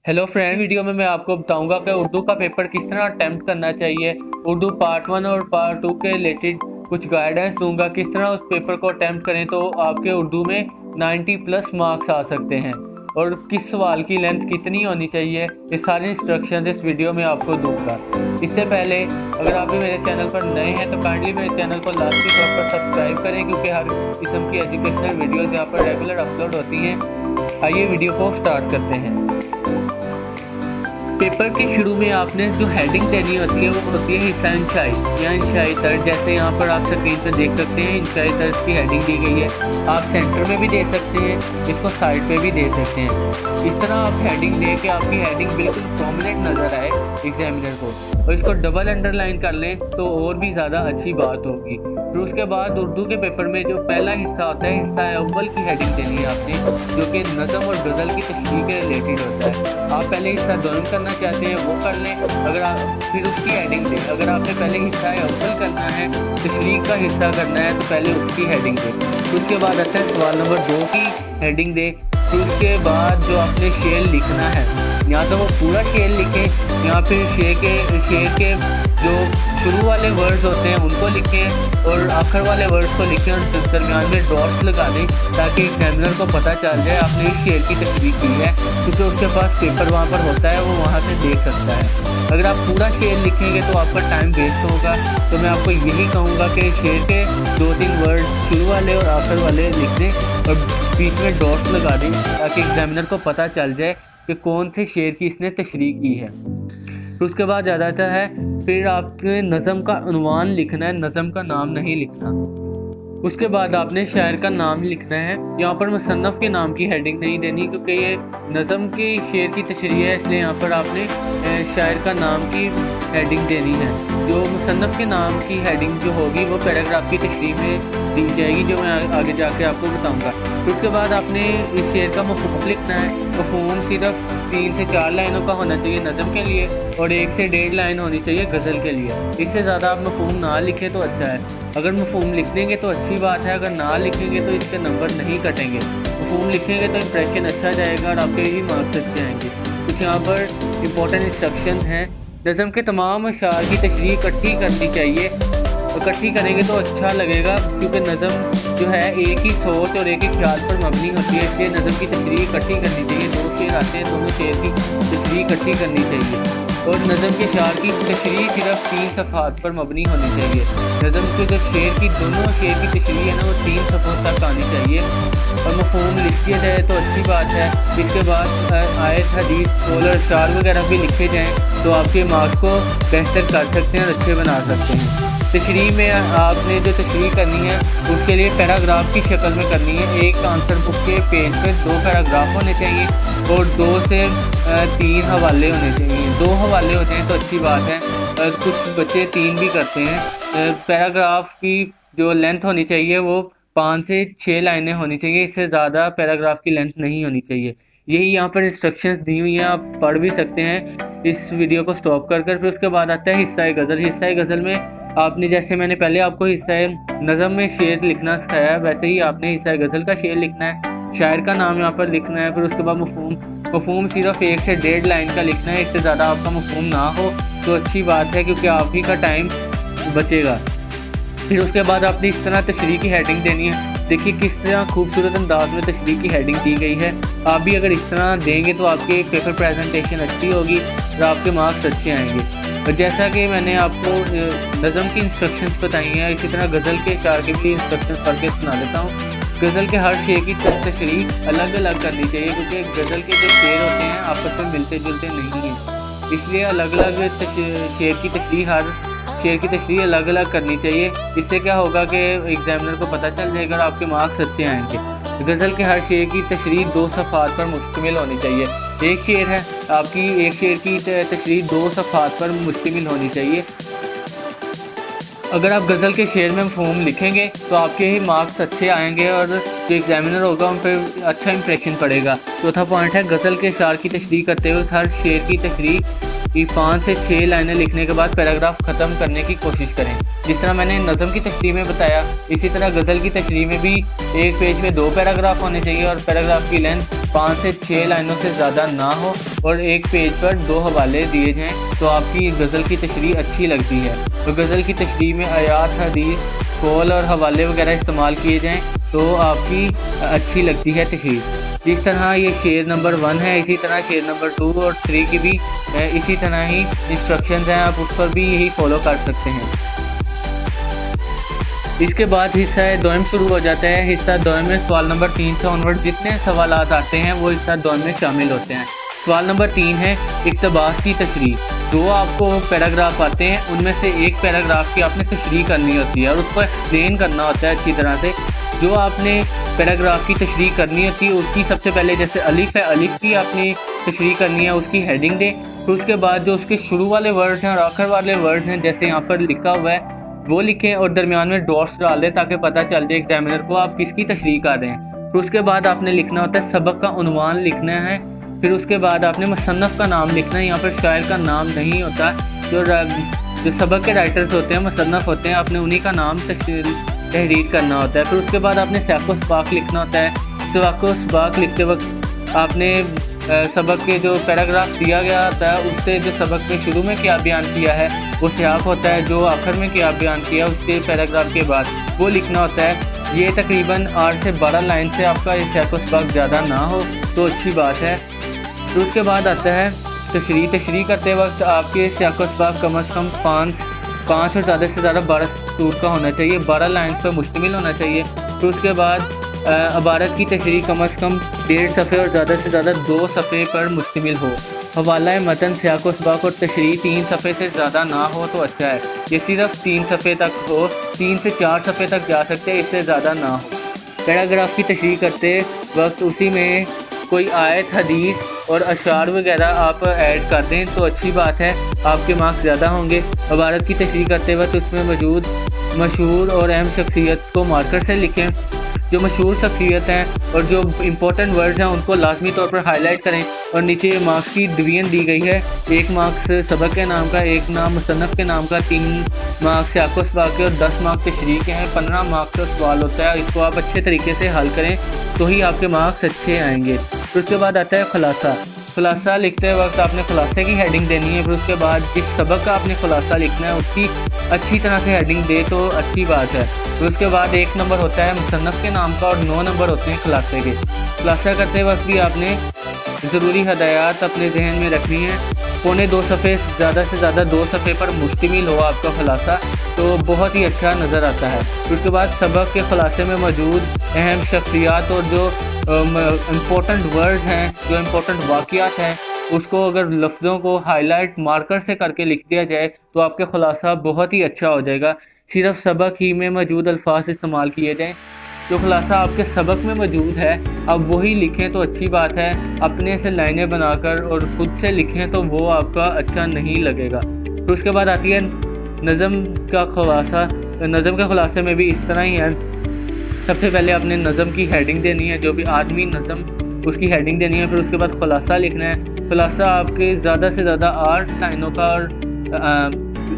Hello friend, video में मैं आपको बताऊंगा कि उर्दू का पेपर किस तरह अटेम्प्ट करना चाहिए। उर्दू पार्ट 1 और पार्ट 2 के रिलेटेड कुछ गाइडेंस दूंगा, किस तरह उस पेपर को अटेम्प्ट करें तो आपके उर्दू में 90 प्लस मार्क्स आ सकते हैं और किस सवाल की लेंथ कितनी होनी चाहिए। ये सारी इंस्ट्रक्शंस इस वीडियो में आपको दूंगा। इससे पहले अगर आप भी मेरे चैनल पर नए हैं तो काइंडली मेरे चैनल को लाजमी तौर पर सब्सक्राइब करें, क्योंकि हर किस्म की एजुकेशनल वीडियोज़ यहाँ पर रेगुलर अपलोड होती हैं। आइए वीडियो को स्टार्ट करते हैं। पेपर के शुरू में आपने जो हेडिंग देनी होती है वो होती है हिस्सा इंशाई या इंशाई तर्ज। जैसे यहाँ पर आप स्क्रीन पर देख सकते हैं इंशाई तर्ज की हेडिंग दी गई है। आप सेंटर में भी दे सकते हैं, इसको साइड पे भी दे सकते हैं। इस तरह आप हेडिंग दे के आपकी हेडिंग बिल्कुल प्रोमिनेंट नज़र आए एग्जामिनर को, और इसको डबल अंडरलाइन कर लें तो और भी ज़्यादा अच्छी बात होगी। फिर उसके बाद उर्दू के पेपर में जो पहला हिस्सा होता है, हिस्सा अव्वल की हेडिंग देनी है आपने, जो कि नज़म और गज़ल की तशरीह के रिलेटेड होता है। आप पहले हिस्सा दोनों करना चाहते हैं वो कर लें, अगर आप फिर उसकी हेडिंग दें। अगर आपने पहले हिस्सा अव्वल करना है, तशरीह का हिस्सा करना है, तो पहले उसकी हेडिंग दें। उसके बाद अच्छा सवाल नंबर 2 की हेडिंग दें। फिर उसके बाद जो आपने शेर लिखना है, या तो वो पूरा शेर लिखें या फिर शेर के जो शुरू वाले वर्ड्स होते हैं उनको लिखें और आखिर वाले वर्ड्स को लिखें और दरमियान में डॉट्स लगा दें, ताकि एग्जामिनर को पता चल जाए आपने इस शेर की तशरीह की है, क्योंकि उसके पास पेपर वहाँ पर होता है, वो वहाँ से देख सकता है। अगर आप पूरा शेर लिखेंगे तो आपका टाइम वेस्ट होगा। तो मैं आपको यही कहूँगा कि शेर के 2-3 वर्ड शुरू वाले और आखिर वाले लिख दें और बीच में डॉट्स लगा दें, ताकि एग्जामिनर को पता चल जाए कि कौन से शेर की इसने तशरीह की है। फिर उसके बाद आ जाता है फिर आपने नज़म का उन्वान लिखना है, नज़म का नाम नहीं लिखना। उसके बाद आपने शायर का नाम लिखना है। यहाँ पर मुसन्नफ़ के नाम की हेडिंग नहीं देनी, क्योंकि ये नज़म की शेर की तशरीह है, इसलिए यहाँ पर आपने शायर का नाम की हेडिंग देनी है। जो मुसन्नफ़ के नाम की हेडिंग जो होगी वो पैराग्राफ की तशरीह में दी जाएगी, जो मैं आगे जाके आपको बताऊँगा। फिर उसके बाद आपने इस शेर का मफ़हूम लिखना है। मफ़हूम सिर्फ 3 से 4 लाइनों का होना चाहिए नज़म के लिए, और 1 से 1.5 लाइन होनी चाहिए गज़ल के लिए। इससे ज़्यादा आप मफ़हूम ना लिखें तो अच्छा है। अगर मफ़हूम लिख देंगे तो अच्छी बात है, अगर ना लिखेंगे तो इसके नंबर नहीं कटेंगे। मफ़हूम लिखेंगे तो इंप्रेशन अच्छा जाएगा और आपके ही मार्क्स अच्छे आएंगे। कुछ यहाँ पर इंपॉर्टेंट इंस्ट्रक्शंस हैं। नज़म के तमाम अशार की तशरीह इकट्ठी करनी चाहिए, इकट्ठी करेंगे तो अच्छा लगेगा, क्योंकि नज़म जो है एक ही सोच और एक ही ख्याल पर मबनी होती है, इसलिए नज़म की तशरीह इकट्ठी करनी चाहिए। 2 शेर आते हैं, दोनों शेर की तशरीह इकट्ठी करनी चाहिए, और नज़म के शार की तशरीह सिर्फ 3 सफ़हात पर मबनी होनी चाहिए। नज़म के जो शेर की दोनों शेर की तशरीह है ना, वो 3 सफ़ों तक आनी चाहिए, और मफ़हूम लिख दिया जाए तो अच्छी बात है। इसके बाद आयत, हदीस, कौल और अशार वगैरह भी लिखे जाएँ तो आपके मार्क्स को बेहतर कर सकते हैं और अच्छे बना सकते हैं। तशरीह में आपने जो तशरीह करनी है उसके लिए पैराग्राफ की शक्ल में करनी है। एक आंसर बुक के पेज पे 2 पैराग्राफ होने चाहिए और 2 से 3 हवाले होने चाहिए। 2 हवाले होते हैं तो अच्छी बात है, कुछ बच्चे 3 भी करते हैं। पैराग्राफ की जो लेंथ होनी चाहिए वो 5 से 6 लाइनें होनी चाहिए, इससे ज़्यादा पैराग्राफ की लेंथ नहीं होनी चाहिए। यही यहाँ पर इंस्ट्रक्शंस दी हुई हैं, आप पढ़ भी सकते हैं इस वीडियो को स्टॉप कर। फिर उसके बाद आता है हिस्सा गज़ल। हिस्सा गज़ल में आपने, जैसे मैंने पहले आपको हिस्सा नज़म में शेर लिखना सिखाया है, वैसे ही आपने हिस्सा गज़ल का शेर लिखना है, शायर का नाम यहाँ पर लिखना है। फिर उसके बाद मफ़हूम सिर्फ 1 से 1.5 लाइन का लिखना है, इससे ज़्यादा आपका मफ़हूम ना हो तो अच्छी बात है, क्योंकि आप ही का टाइम बचेगा। फिर उसके बाद आपने इस तरह तशरीह की हेडिंग देनी है। देखिए किस तरह खूबसूरत अंदाज में तशरीह की हेडिंग दी गई है। आप भी अगर इस तरह देंगे तो आपके पेपर प्रेजेंटेशन अच्छी होगी और आपके मार्क्स अच्छे आएंगे। और जैसा कि मैंने आपको नज़म की इंस्ट्रक्शंस बताई हैं, इसी तरह गज़ल के अशार की भी इंस्ट्रक्शंस पढ़ के सुना देता हूँ। गज़ल के हर शेर की तशरीह अलग अलग करनी चाहिए, क्योंकि गज़ल के जो शेर होते हैं आपस में मिलते जुलते नहीं हैं, इसलिए अलग अलग शेर की तशरीह, हर शेर की तशरीह अलग अलग करनी चाहिए। इससे क्या होगा कि एग्जामिनर को पता चल जाएगा और आपके मार्क्स अच्छे आएंगे। गज़ल के हर शेर की तशरीह 2 सफ़हात पर मुश्तमिल होनी चाहिए। एक शेर है आपकी, एक शेर की तशरीह 2 सफ़हात पर मुश्तमिल होनी चाहिए। अगर आप गज़ल के शेर में मफ़हूम लिखेंगे तो आपके ही मार्क्स अच्छे आएंगे और जो एग्जामिनर होगा उन पर अच्छा इंप्रेशन पड़ेगा। चौथा पॉइंट है गज़ल के अशार की तशरीह करते हुए हर शेर की तशरीह कि 5 से 6 लाइनें लिखने के बाद पैराग्राफ ख़त्म करने की कोशिश करें। जिस तरह मैंने नज़म की तशरीह में बताया, इसी तरह गज़ल की तशरीह में भी एक पेज में 2 पैराग्राफ होने चाहिए और पैराग्राफ की लेंथ 5 से 6 लाइनों से ज़्यादा ना हो और एक पेज पर 2 हवाले दिए जाएँ तो आपकी गज़ल की तशरीह अच्छी लगती है। तो गज़ल की तशरीह में आयात, हदीस, कौल और हवाले वगैरह इस्तेमाल किए जाएँ तो आपकी अच्छी लगती है तशरीह। जिस तरह ये शेर नंबर 1 है, इसी तरह शेर नंबर 2 और 3 की भी इसी तरह ही इंस्ट्रक्शंस हैं, आप उस पर भी यही फॉलो कर सकते हैं। इसके बाद हिस्सा दोयम शुरू हो जाता है। हिस्सा दोयम में सवाल नंबर 3 से ऑनवर्ड जितने सवालात आते हैं वो हिस्सा दोयम में शामिल होते हैं। सवाल नंबर 3 है इक्तबास की तशरीह। 2 आपको पैराग्राफ आते हैं, उनमें से एक पैराग्राफ की आपने तशरीह करनी होती है और उसको एक्सप्लेन करना होता है अच्छी तरह से। जो आपने पैराग्राफ की तशरीह करनी होती है उसकी सबसे पहले जैसे अलिफ है, अलिफ की आपने तशरीह करनी है, उसकी हेडिंग दें। फिर उसके बाद जो उसके शुरू वाले वर्ड्स हैं और आखिर वाले वर्ड्स हैं जैसे यहाँ पर लिखा हुआ है वो लिखें और दरमियान में डॉट्स डाल दें ताकि पता चल जाए एग्जामिनर को आप किसकी तशरीह कर रहे हैं। फिर उसके बाद आपने लिखना होता है सबक का उन्वान लिखना है। फिर उसके बाद आपने मुसन्नफ़ का नाम लिखना है, यहाँ पर शायर का नाम नहीं होता। जो सबक के राइटर्स होते हैं, मुसन्नफ़ होते हैं, आपने उन्हीं का नाम तहरीर करना होता है। फिर उसके बाद आपने सियाक़ो सबाक़ लिखना होता है। सियाक़ो सबाक़ लिखते वक्त आपने सबक के जो पैराग्राफ दिया गया होता है उससे जो सबक में शुरू में क्या बयान किया है वो सियाक़ होता है, जो आखिर में क्या बयान किया उसके पैराग्राफ के बाद वो लिखना होता है। ये तकरीबन 8 से 12 लाइन से आपका ये सियाक़ो सबाक़ ज़्यादा ना हो तो अच्छी बात है। फिर उसके बाद आता है तशरीह करते वक्त आपके सियाक़ो सबाक़ कम अज़ कम 5 और ज़्यादा से ज़्यादा 12 सतूर का होना चाहिए, 12 लाइन्स पर मुश्तमिल होना चाहिए। फिर उसके बाद इबारत की तशरीह कम अज़ कम 1.5 सफ़े और ज़्यादा से ज़्यादा 2 सफ़े पर मुश्तमिल हो। हवाला मतन, सियाक़ो सबाक़ और तशरीह 3 सफ़े से ज़्यादा ना हो तो अच्छा है। ये सिर्फ 3 सफ़े तक हो, 3 से 4 सफ़े तक जा सकते हैं, इससे ज़्यादा ना हो। पैराग्राफ की तशरीह करते वक्त उसी में कोई आयत, हदीस और अशार वगैरह आप ऐड कर दें तो अच्छी बात है, आपके मार्क्स ज़्यादा होंगे। इबारत की तशरीह करते वक्त उसमें मौजूद मशहूर और अहम शख्सियत को मार्कर से लिखें। जो मशहूर शख्सियत हैं और जो इम्पोर्टेंट वर्ड्स हैं उनको लाजमी तौर पर हाईलाइट करें। और नीचे मार्क्स की डिवीजन दी गई है, 1 मार्क्स सबक के नाम का, 1 नाम मुसन्नफ़ के नाम का, 3 मार्क्स सियाक़ो सबाक़ के और 10 मार्क्स तशरीह के हैं। 15 मार्क्स का सवाल होता है, इसको आप अच्छे तरीके से हल करें तो ही आपके मार्क्स अच्छे आएंगे। फिर उसके बाद आता है खुलासा लिखते वक्त आपने खुलासे की हेडिंग देनी है। फिर उसके बाद जिस सबक का आपने खुलासा लिखना है उसकी अच्छी तरह से हेडिंग दे तो अच्छी बात है। फिर उसके बाद 1 नंबर होता है मुसन्नफ़ के नाम का और 9 नंबर होते हैं खुलासे के। खुलासा करते वक्त भी आपने ज़रूरी हदायत अपने जहन में रखनी है। 2.25 सफ़े ज़्यादा से ज़्यादा 2 सफ़े पर मुश्तमिल हो आपका खुलासा तो बहुत ही अच्छा नज़र आता है। फिर उसके बाद सबक के खुलासे में मौजूद अहम शख्सियात और जो इम्पोर्टेंट वर्ड्स हैं, जो इम्पोर्टेंट वाक़यात हैं, उसको अगर लफ्ज़ों को हाईलाइट मार्कर से करके लिख दिया जाए तो आपका खुलासा बहुत ही अच्छा हो जाएगा। सिर्फ सबक ही में मौजूद अल्फाज इस्तेमाल किए जाएँ। जो खुलासा आपके सबक में मौजूद है अब वही लिखें तो अच्छी बात है। अपने से लाइनें बनाकर और ख़ुद से लिखें तो वो आपका अच्छा नहीं लगेगा। फिर उसके बाद आती है नज़म का खुलासा। नज़म के खुलासे में भी इस तरह ही है। सबसे पहले आपने नज़म की हेडिंग देनी है, जो भी आदमी नज़म उसकी हेडिंग देनी है। फिर उसके बाद खुलासा लिखना है। खुलासा आपके ज़्यादा से ज़्यादा 8 लाइनों का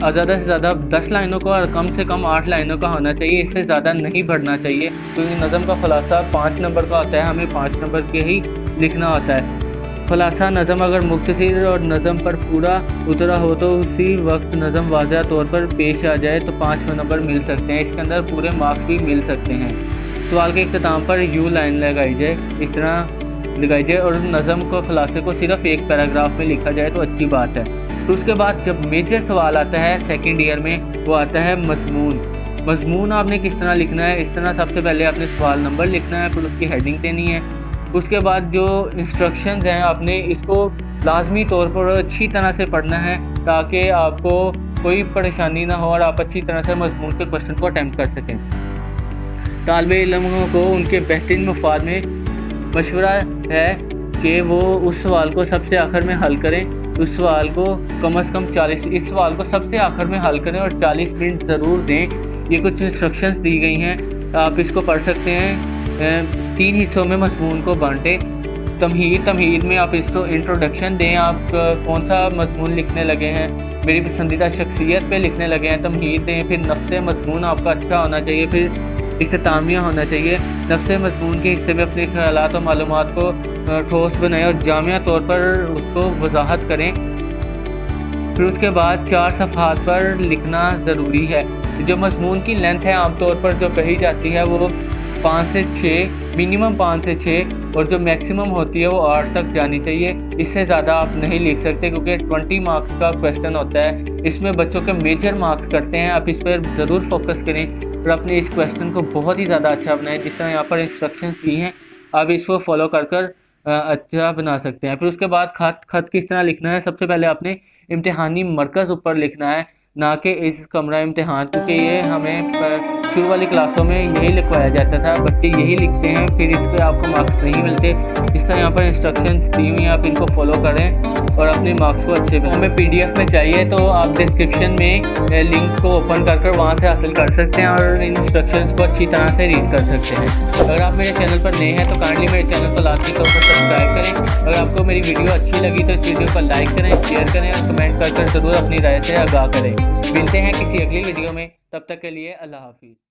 और ज़्यादा से ज़्यादा 10 लाइनों का और कम से कम 8 लाइनों का होना चाहिए, इससे ज़्यादा नहीं बढ़ना चाहिए क्योंकि नज़म का खुलासा 5 नंबर का होता है, हमें 5 नंबर के ही लिखना होता है। खुलासा नज़म अगर मुख्तसर और नज़म पर पूरा उतरा हो तो उसी वक्त नज़म वाज़ह तौर पर पेश आ जाए तो 5 नंबर मिल सकते हैं, इसके अंदर पूरे मार्क्स भी मिल सकते हैं। सवाल के इख्तिताम पर यू लाइन लगाई जाए, इस तरह लगाई जाए और नज़म को खुलासे को सिर्फ एक पैराग्राफ में लिखा जाए तो अच्छी बात है। तो उसके बाद जब मेजर सवाल आता है सेकेंड ईयर में वो आता है मज़मून आपने किस तरह लिखना है। इस तरह सबसे पहले आपने सवाल नंबर लिखना है, फिर उसकी हेडिंग देनी है। उसके बाद जो इंस्ट्रक्शंस हैं आपने इसको लाजमी तौर पर अच्छी तरह से पढ़ना है ताकि आपको कोई परेशानी ना हो और आप अच्छी तरह से मज़मून के क्वेश्चन को अटैम्प्ट कर सकें। तालिबे इल्मों को उनके बेहतरीन मफाद में मशवरा है कि वो उस सवाल को सबसे आखिर में हल करें। उस सवाल को कम से कम 40 इस सवाल को सबसे आखिर में हल करें और 40 मिनट ज़रूर दें। ये कुछ इंस्ट्रक्शंस दी गई हैं, आप इसको पढ़ सकते हैं। 3 हिस्सों में मज़मून को बांटें। तमहीद में आप इसको इंट्रोडक्शन दें, आप कौन सा मज़मून लिखने लगे हैं, मेरी पसंदीदा शख्सियत पे लिखने लगे हैं, तमहीद दें। फिर नफ्से मज़मून आपका अच्छा होना चाहिए, फिर इख्तितामिया होना चाहिए। नफ्से मज़मून के हिस्से में अपने ख्यालात और मालूमात को ठोस बनाएं और जामिया तौर पर उसको वजाहत करें। फिर उसके बाद 4 सफ़हात पर लिखना ज़रूरी है। जो मज़मून की लेंथ है आमतौर पर जो कही जाती है वो 5 से 6, मिनिमम 5 से 6 और जो मैक्सिमम होती है वो 8 तक जानी चाहिए। इससे ज़्यादा आप नहीं लिख सकते क्योंकि 20 मार्क्स का क्वेश्चन होता है। इसमें बच्चों के मेजर मार्क्स करते हैं। आप इस पर ज़रूर फोकस करें और अपने इस क्वेश्चन को बहुत ही ज़्यादा अच्छा बनाएं। जिस तरह यहाँ पर इंस्ट्रक्शंस दी हैं आप इसको फॉलो कर अच्छा बना सकते हैं। फिर उसके बाद खत किस तरह लिखना है। सबसे पहले आपने इम्तिहानी मरकज़ ऊपर लिखना है, ना कि इस कमरा इम्तिहान, क्योंकि ये हमें शुरू वाली क्लासों में यही लिखवाया जाता था। बच्चे यही लिखते हैं, फिर इस पर आपको मार्क्स नहीं मिलते। जिस तरह यहाँ पर इंस्ट्रक्शंस दी हुई हैं आप इनको फॉलो करें और अपने मार्क्स को अच्छे बनाएं। हमें PDF में चाहिए तो आप डिस्क्रिप्शन में लिंक को ओपन कर वहाँ से हासिल कर सकते हैं और इन इंस्ट्रक्शंस को अच्छी तरह से रीड कर सकते हैं। अगर आप मेरे चैनल पर नए हैं तो काइंडली मेरे चैनल को लाजमी तौर पर सब्सक्राइब करें। अगर आपको मेरी वीडियो अच्छी लगी तो इस वीडियो को लाइक करें, शेयर करें और कमेंट कर ज़रूर अपनी राय से आगाह करें। मिलते हैं किसी अगली वीडियो में, तब तक के लिए अल्लाह हाफिज़।